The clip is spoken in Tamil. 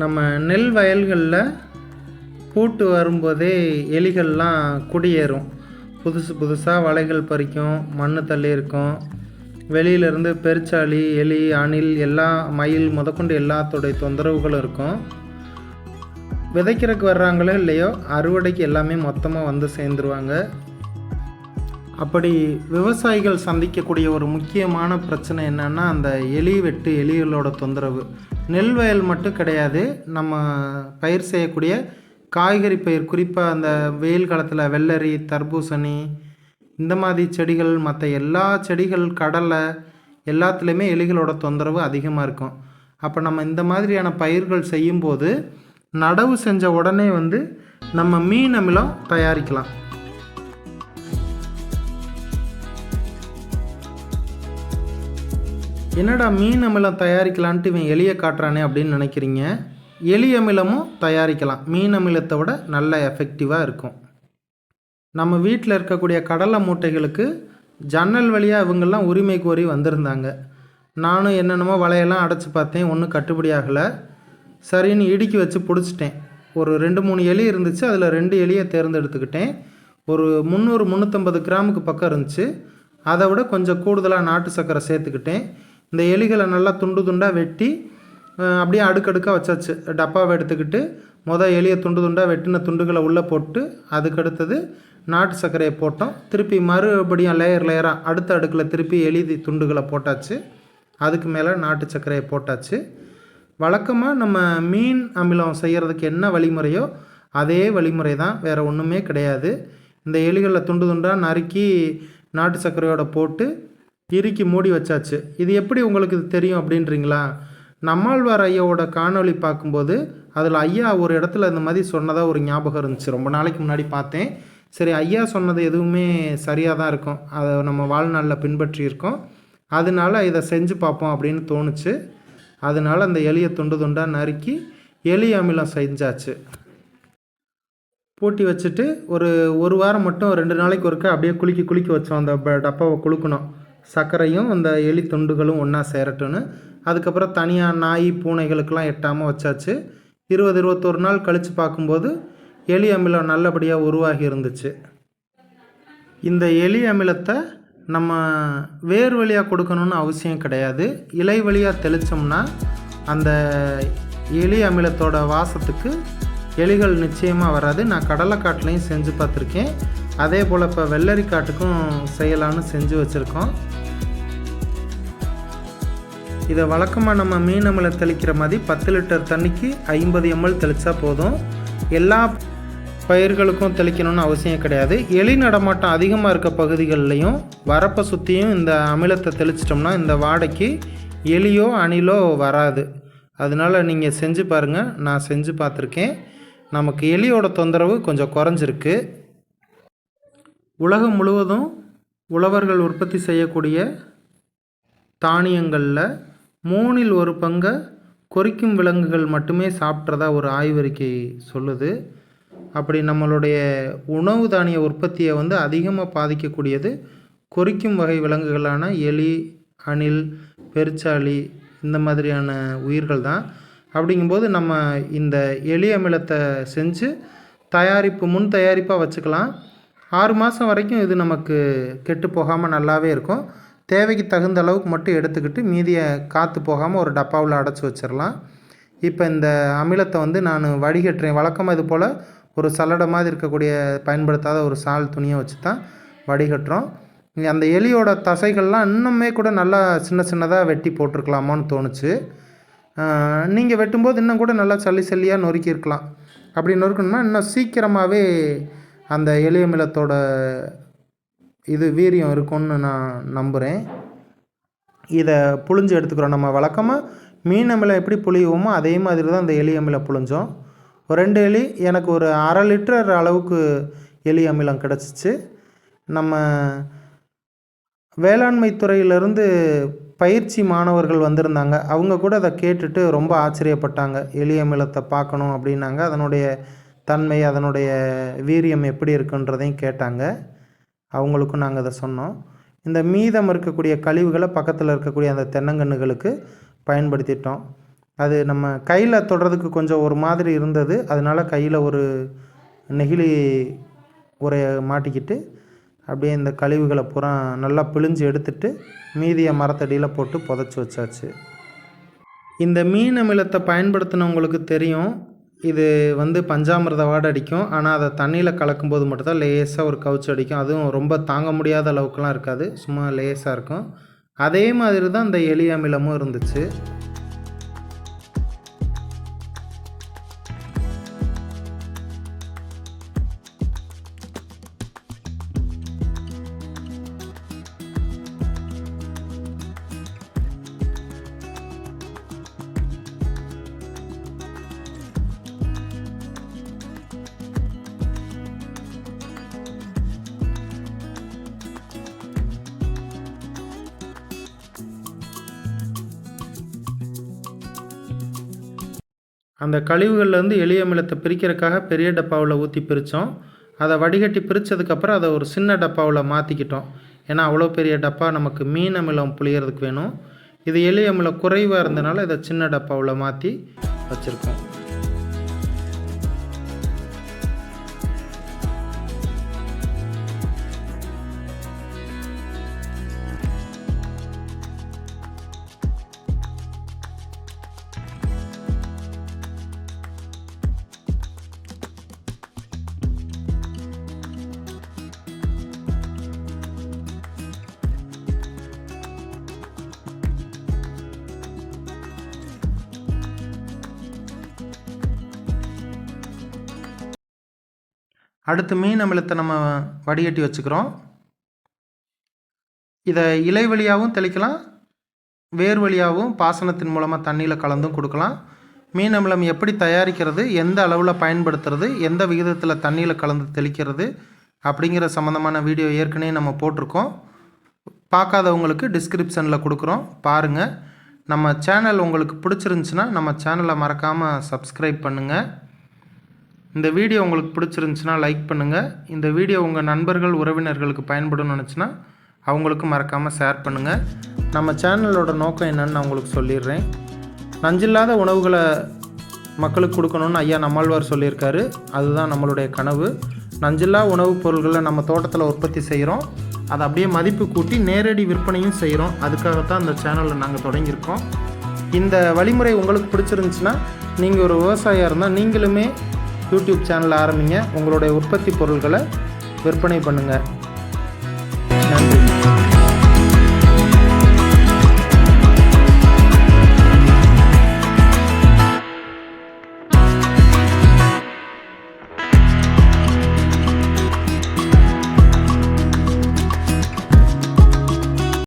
நம்ம நெல் வயல்களில் பூட்டு வரும்போதே எலிகள்லாம் குடியேறும். புதுசாக வலைகள் பறிக்கும், மண் தள்ளி இருக்கும். வெளியிலேருந்து பெருச்சாளி, எலி, அணில், எல்லா மயில் முதற்கொண்டு எல்லாத்தோடைய தொந்தரவுகளும் இருக்கும். விதைக்கிறதுக்கு வர்றாங்களோ இல்லையோ, அறுவடைக்கு எல்லாமே மொத்தமாக வந்து சேர்ந்துருவாங்க. அப்படி விவசாயிகள் சந்திக்கக்கூடிய ஒரு முக்கியமான பிரச்சனை என்னென்னா, அந்த எலி வெட்டு, எலிகளோட தொந்தரவு. நெல் வயல் மட்டும் கிடையாது, நம்ம பயிர் செய்யக்கூடிய காய்கறி பயிர், குறிப்பாக அந்த வெயில் காலத்தில் வெள்ளரி, தர்பூசணி, இந்த மாதிரி செடிகள், மற்ற எல்லா செடிகள், கடலை எல்லாத்துலேயுமே எலிகளோட தொந்தரவு அதிகமாக இருக்கும். அப்போ நம்ம இந்த மாதிரியான பயிர்கள் செய்யும்போது நடவு செஞ்ச உடனே நம்ம மீன் அமிலம் தயாரிக்கலாம். என்னடா மீன் அமிலம் தயாரிக்கலான்ட்டு இவன் எலியை காட்டுறானே அப்படின்னு நினைக்கிறீங்க. எலி அமிலமும் தயாரிக்கலாம். மீன் அமிலத்தை விட நல்ல எஃபெக்டிவாக இருக்கும். நம்ம வீட்டில் இருக்கக்கூடிய கடலை மூட்டைகளுக்கு ஜன்னல் வழியாக இவங்கெல்லாம் உரிமை கோரி வந்திருந்தாங்க. நானும் என்னென்னமோ வலையெல்லாம் அடைச்சி பார்த்தேன், ஒன்றும் கட்டுப்படி ஆகலை. சரின்னு இடுக்கி வச்சு பிடிச்சிட்டேன். ஒரு 2-3 எலி இருந்துச்சு, அதில் 2 எலியை தேர்ந்தெடுத்துக்கிட்டேன். ஒரு 300-350 கிராமுக்கு பக்கம் இருந்துச்சு. அதை விட கொஞ்சம் கூடுதலாக நாட்டு சர்க்கரை சேர்த்துக்கிட்டேன். இந்த எலிகளை நல்லா துண்டு துண்டாக வெட்டி அப்படியே அடுக்கடுக்காக வச்சாச்சு. டப்பாவை எடுத்துக்கிட்டு எலியை துண்டு துண்டாக வெட்டின துண்டுகளை உள்ளே போட்டு, அதுக்கடுத்தது நாட்டு சர்க்கரையை போட்டோம். திருப்பி மறுபடியும் லேயராக அடுத்த அடுக்கில் திருப்பி எலி துண்டுகளை போட்டாச்சு. அதுக்கு மேலே நாட்டு சர்க்கரையை போட்டாச்சு. வழக்கமாக நம்ம மீன் அமிலம் செய்கிறதுக்கு என்ன வழிமுறையோ அதே வழிமுறை தான், வேறு ஒன்றுமே கிடையாது. இந்த எலிகளை துண்டு துண்டாக நறுக்கி நாட்டு சர்க்கரையோடு போட்டு இறுக்கி மூடி வச்சாச்சு. இது எப்படி உங்களுக்கு தெரியும் அப்படின்றீங்களா? நம்மாழ்வார் ஐயாவோட காணொளி பார்க்கும்போது அதில் ஐயா ஒரு இடத்துல இந்த மாதிரி சொன்னதாக ஒரு ஞாபகம் இருந்துச்சு. ரொம்ப நாளைக்கு முன்னாடி பார்த்தேன். சரி, ஐயா சொன்னது எதுவுமே சரியாக தான் இருக்கும், அதை நம்ம வாழ்நாளில் பின்பற்றி இருக்கோம், அதனால இதை செஞ்சு பார்ப்போம் அப்படின்னு தோணுச்சு. அதனால் அந்த எலியை துண்டு துண்டாக நறுக்கி எலி அமிலம் செஞ்சாச்சு. பூட்டி வச்சுட்டு ஒரு வாரம் மட்டும் 2 நாளைக்கு ஒருக்க அப்படியே குலுக்கி வச்சோம். அந்த டப்பாவை குலுக்கணும். சர்க்கரையும் அந்த எலி துண்டுகளும் ஒன்றா சேரட்டுன்னு. அதுக்கப்புறம் தனியாக நாய், பூனைகளுக்கெல்லாம் எட்டாமல் வச்சாச்சு. 20-21 நாள் கழித்து பார்க்கும்போது எலி அமிலம் நல்லபடியாக உருவாகி இருந்துச்சு. இந்த எலி அமிலத்தை நம்ம வேர் வழியாக கொடுக்கணுன்னு அவசியம் கிடையாது. இலை வழியாக தெளித்தோம்னா அந்த எலி அமிலத்தோட வாசத்துக்கு எலிகள் நிச்சயமாக வராது. நான் கடலைக்காட்டுலையும் செஞ்சு பார்த்துருக்கேன். அதே போல் இப்போ வெள்ளரி காட்டுக்கும் செய்யலான்னு செஞ்சு வச்சுருக்கோம். இதை வழக்கமாக நம்ம மீன் அமிலம் தெளிக்கிற மாதிரி 10 லிட்டர் தண்ணிக்கு 50 ml தெளித்தா போதும். எல்லா பயிர்களுக்கும் தெளிக்கணும்னு அவசியம் கிடையாது. எலி நடமாட்டம் அதிகமாக இருக்க பகுதிகள்லையும் வரப்பை சுற்றியும் இந்த அமிலத்தை தெளிச்சிட்டோம்னா இந்த வாடைக்கு எலியோ அணிலோ வராது. அதனால் நீங்கள் செஞ்சு பாருங்கள். நான் செஞ்சு பார்த்துருக்கேன். நமக்கு எலியோட தொந்தரவு கொஞ்சம் குறைஞ்சிருக்கு. உலகம் முழுவதும் உழவர்கள் உற்பத்தி செய்யக்கூடிய தானியங்களில் 1/3 பங்கை கொறிக்கும் விலங்குகள் மட்டுமே சாப்பிட்றதா ஒரு ஆய்வறிக்கை சொல்லுது. அப்படி நம்மளுடைய உணவு தானிய உற்பத்தியை அதிகமாக பாதிக்கக்கூடியது கொறிக்கும் வகை விலங்குகளான எலி, அணில், பெருச்சாளி, இந்த மாதிரியான உயிர்கள் தான். அப்படிங்கும்போது நம்ம இந்த எலி அமிலத்தை செஞ்சு முன் தயாரிப்பாக வச்சுக்கலாம். 6 மாதம் வரைக்கும் இது நமக்கு கெட்டு போகாமல் நல்லாவே இருக்கும். தேவைக்கு தகுந்த அளவுக்கு மட்டும் எடுத்துக்கிட்டு மீதியை காற்று போகாமல் ஒரு டப்பாவில் அடைச்சி வச்சிடலாம். இப்போ இந்த அமிலத்தை நான் வடிகட்டுறேன். வழக்கமாக இது போல் ஒரு சல்லடை மாதிரி இருக்கக்கூடிய பயன்படுத்தாத ஒரு சால் துணியை வச்சு தான் வடிகட்டுறோம். அந்த எலியோட தசைகள்லாம் இன்னுமே கூட நல்லா சின்னதாக வெட்டி போட்டிருக்கலாமான்னு தோணுச்சு. நீங்கள் வெட்டும்போது இன்னும் கூட நல்லா சல்லியாக நொறுக்கியிருக்கலாம். அப்படி நொறுக்கணும்னா இன்னும் சீக்கிரமாகவே அந்த எலி அமிலத்தோட வீரியம் இருக்கும்னு நான் நம்புகிறேன். இதை புழிஞ்சு எடுத்துக்கிறோம். நம்ம வழக்கமாக மீன் அமிலம் எப்படி புழியுவோமோ அதே மாதிரி தான் அந்த எலி அமிலம் புழிஞ்சோம். ஒரு 2 எலி, எனக்கு ஒரு 1/2 லிட்டர் அளவுக்கு எலி அமிலம் கிடச்சிச்சு. நம்ம வேளாண்மை துறையிலேருந்து பயிற்சி மாணவர்கள் வந்திருந்தாங்க. அவங்க கூட அதை கேட்டுட்டு ரொம்ப ஆச்சரியப்பட்டாங்க. எலி அமிலத்தை பார்க்கணும் அப்படின்னாங்க. அதனுடைய தன்மை, அதனுடைய வீரியம் எப்படி இருக்குன்றதையும் கேட்டாங்க. அவங்களுக்கும் நாங்கள் அதை சொன்னோம். இந்த மீதம் இருக்கக்கூடிய கழிவுகளை பக்கத்தில் இருக்கக்கூடிய அந்த தென்னங்கன்றுகளுக்கு பயன்படுத்திட்டோம். அது நம்ம கையில் தொடுறதுக்கு கொஞ்சம் ஒரு மாதிரி இருந்தது. அதனால கையில் ஒரு நெகிழி உரையை மாட்டிக்கிட்டு அப்படியே இந்த கழிவுகளை பூரா நல்லா பிழிஞ்சு எடுத்துட்டு மீதியை மரத்தடியில் போட்டு புதைச்சி வச்சாச்சு. இந்த மீன் அமிலத்தை பயன்படுத்தினவங்களுக்கு தெரியும், இது பஞ்சாமிர்த வாடை அடிக்கும். ஆனால் அதை தண்ணியில் கலக்கும்போது மட்டும்தான் லேசாக ஒரு கவுச்சு அடிக்கும். அதுவும் ரொம்ப தாங்க முடியாத அளவுக்குலாம் இருக்காது, சும்மா லேசாக இருக்கும். அதே மாதிரி தான் இந்த எலி அமிலமும் இருந்துச்சு. அந்த கழிவுகள்லேருந்து எலி அமிலத்தை பிரிக்கிறதுக்காக பெரிய டப்பாவில் ஊற்றி பிரித்தோம். அதை வடிகட்டி பிரித்ததுக்கப்புறம் அதை ஒரு சின்ன டப்பாவில் மாற்றிக்கிட்டோம். ஏன்னா அவ்வளோ பெரிய டப்பா நமக்கு மீன் அமிலம் புளியறதுக்கு வேணும். இது எலி அமிலம் குறைவாக இருந்தனால இதை சின்ன டப்பாவில் மாற்றி வச்சுருக்கோம். அடுத்து மீன் அமிலத்தை நம்ம வடிகட்டி வச்சுக்கிறோம். இதை இலை வழியாகவும் தெளிக்கலாம், வேர் வழியாகவும் பாசனத்தின் மூலமாக தண்ணியில் கலந்தும் கொடுக்கலாம். மீன் அமிலம் எப்படி தயாரிக்கிறது, எந்த அளவில் பயன்படுத்துறது, எந்த விகிதத்தில் தண்ணியில் கலந்து தெளிக்கிறது அப்படிங்கிற சம்மந்தமான வீடியோ ஏற்கனவே நம்ம போட்டிருக்கோம். பார்க்காதவங்களுக்கு டிஸ்கிரிப்ஷனில் கொடுக்குறோம், பாருங்கள். நம்ம சேனல் உங்களுக்கு பிடிச்சிருந்துச்சுன்னா நம்ம சேனலை மறக்காமல் சப்ஸ்கிரைப் பண்ணுங்கள். இந்த வீடியோ உங்களுக்கு பிடிச்சிருந்துச்சுன்னா லைக் பண்ணுங்கள். இந்த வீடியோ உங்கள் நண்பர்கள் உறவினர்களுக்கு பயன்படும்னு நினச்சின்னா அவங்களுக்கு மறக்காமல் ஷேர் பண்ணுங்கள். நம்ம சேனலோட நோக்கம் என்னன்னு நான் உங்களுக்கு சொல்லிடுறேன். நஞ்சில்லாத உணவுகளை மக்களுக்கு கொடுக்கணுன்னு ஐயா நம்மாழ்வார் சொல்லியிருக்காரு. அதுதான் நம்மளுடைய கனவு. நஞ்சில்லா உணவுப் பொருள்களை நம்ம தோட்டத்தில் உற்பத்தி செய்கிறோம், அதை அப்படியே மதிப்பு கூட்டி நேரடி விற்பனையும் செய்கிறோம். அதுக்காகத்தான் இந்த சேனலை நாங்கள் தொடங்கியிருக்கோம். இந்த வழிமுறை உங்களுக்கு பிடிச்சிருந்துச்சுன்னா நீங்கள் ஒரு விவசாயியாக இருந்தால் நீங்களுமே யூடியூப் சேனல் ஆரம்பிங்க, உங்களுடைய உற்பத்தி பொருட்களை விற்பனை பண்ணுங்கள். நன்றி.